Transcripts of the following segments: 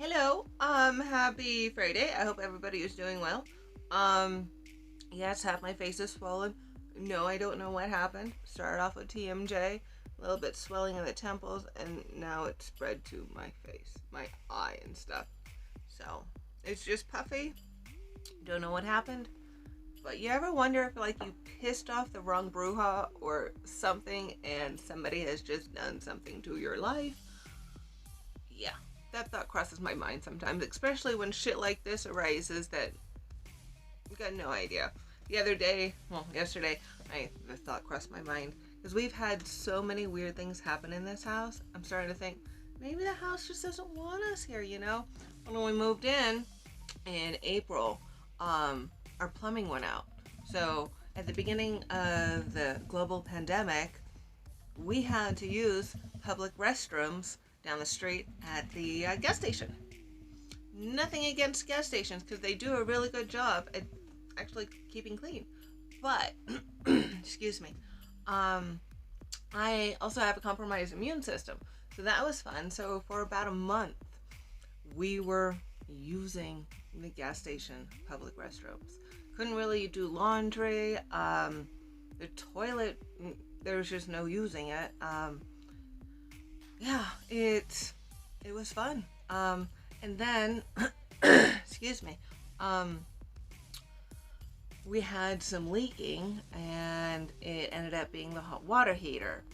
Hello. Happy Friday. I hope everybody is doing well. Yes, half my face is swollen. No, I don't know what happened. Started off with TMJ, a little bit swelling in the temples, and now it's spread to my face, my eye, and stuff. So it's just puffy. Don't know what happened. But you ever wonder if like you pissed off the wrong bruja or something, and somebody has just done something to your life? Yeah, that thought crosses my mind sometimes, especially when shit like this arises that you got no idea. The other day, well, yesterday, the thought crossed my mind because we've had so many weird things happen in this house. I'm starting to think maybe the house just doesn't want us here, you know? When we moved in April, our plumbing went out. So at the beginning of the global pandemic, we had to use public restrooms down the street at the gas station. Nothing against gas stations because they do a really good job at actually keeping clean. But, excuse me, I also have a compromised immune system. So that was fun. So for about a month, we were using the gas station public restrooms. Couldn't really do laundry. The toilet, there was just no using it. Yeah, it was fun. And then, excuse me, we had some leaking, and it ended up being the hot water heater,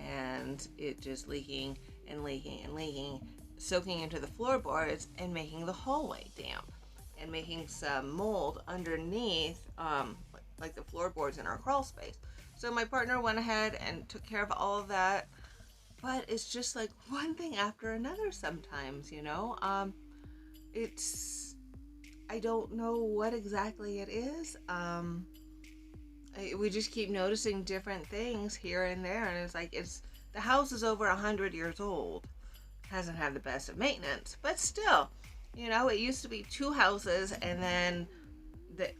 and it just leaking and leaking and leaking, soaking into the floorboards and making the hallway damp, and making some mold underneath, like the floorboards in our crawl space. So my partner went ahead and took care of all of that, but it's just like one thing after another sometimes, you know. It's I don't know what exactly it is. We just keep noticing different things here and there, and it's like it's the house is over 100 years old, hasn't had the best of maintenance, but still, you know, it used to be two houses, and then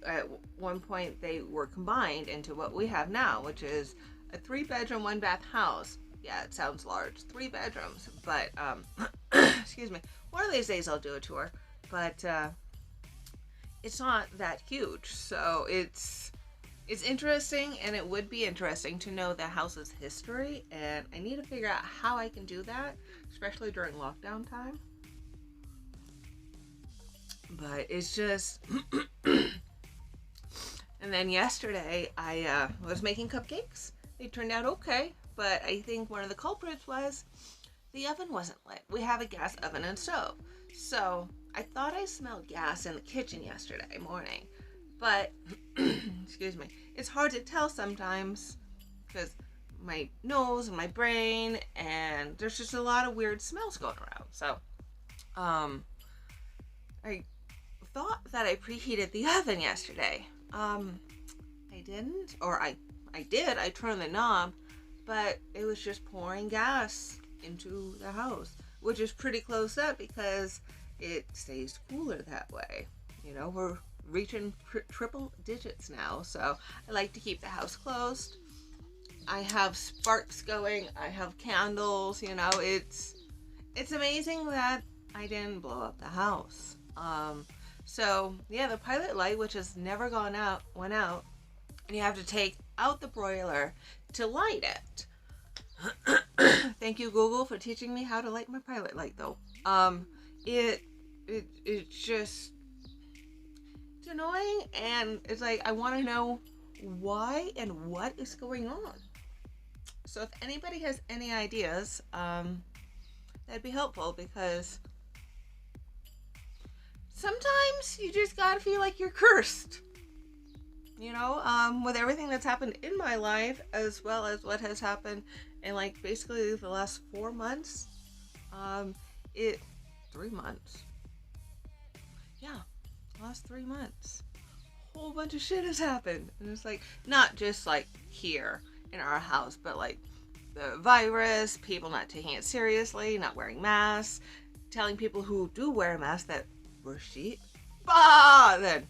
at one point they were combined into what we have now, which is a 3 bedroom, 1 bath house. Yeah, it sounds large, 3 bedrooms, but excuse me. One of these days I'll do a tour, but it's not that huge, so it's interesting, and it would be interesting to know the house's history, and I need to figure out how I can do that, especially during lockdown time. But it's just and then yesterday I was making cupcakes. They turned out okay, but I think one of the culprits was the oven wasn't lit. We have a gas oven and stove. So I thought I smelled gas in the kitchen yesterday morning, but excuse me, it's hard to tell sometimes because my nose and my brain, and there's just a lot of weird smells going around. So I thought that I preheated the oven yesterday. I didn't, or I did. I turned the knob, but it was just pouring gas into the house, which is pretty close up because it stays cooler that way. You know, we're reaching triple digits now, so I like to keep the house closed. I have sparks going. I have candles. You know, it's amazing that I didn't blow up the house. So yeah, the pilot light, which has never gone out, went out, and you have to take out the broiler to light it. Thank you, Google, for teaching me how to light my pilot light, though. It just it's annoying, and it's like I want to know why and what is going on. So if anybody has any ideas, that'd be helpful because sometimes you just gotta feel like you're cursed. You know, with everything that's happened in my life, as well as what has happened in like basically the last 4 months. It 3 months. Yeah, last 3 months. A whole bunch of shit has happened, and it's like not just like here in our house, but like the virus, people not taking it seriously, not wearing masks, telling people who do wear masks that we're sheep. Bah! Then,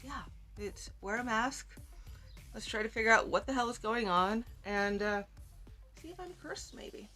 yeah, it's wear a mask. Let's try to figure out what the hell is going on and see if I'm cursed, maybe.